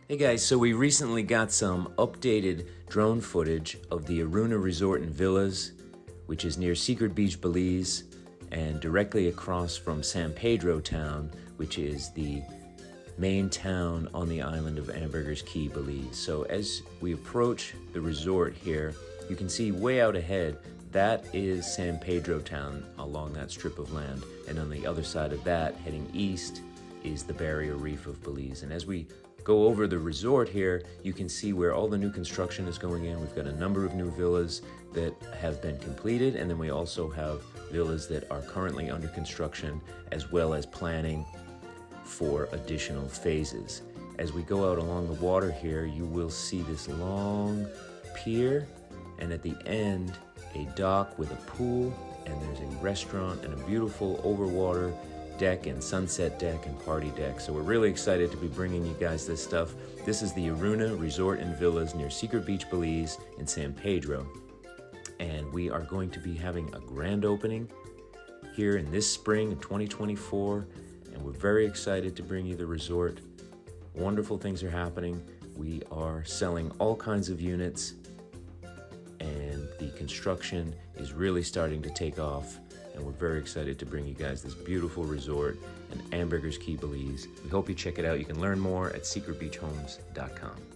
Hey guys, so we recently got some updated drone footage of the Aruna Resort and Villas, which is near Secret Beach, Belize, and directly across from San Pedro town, which is the main town on the island of Ambergris Caye, Belize. So as we approach the resort here, you can see way out ahead, that is San Pedro town along that strip of land. And on the other side of that, heading east, is the Barrier Reef of Belize. And as we go over the resort here, you can see where all the new construction is going in. We've got a number of new villas that have been completed, and then we also have villas that are currently under construction, as well as planning for additional phases. As we go out along the water here, you will see this long pier, and at the end, a dock with a pool, and there's a restaurant and a beautiful overwater deck and sunset deck and party deck. So we're really excited to be bringing you guys this stuff. This is the Aruna Resort and Villas near Secret Beach, Belize in San Pedro. And we are going to be having a grand opening here in this spring of 2024. And we're very excited to bring you the resort. Wonderful things are happening. We are selling all kinds of units, and the construction is really starting to take off. And we're very excited to bring you guys this beautiful resort in Ambergris Caye, Belize. We hope you check it out. You can learn more at secretbeachhomes.com.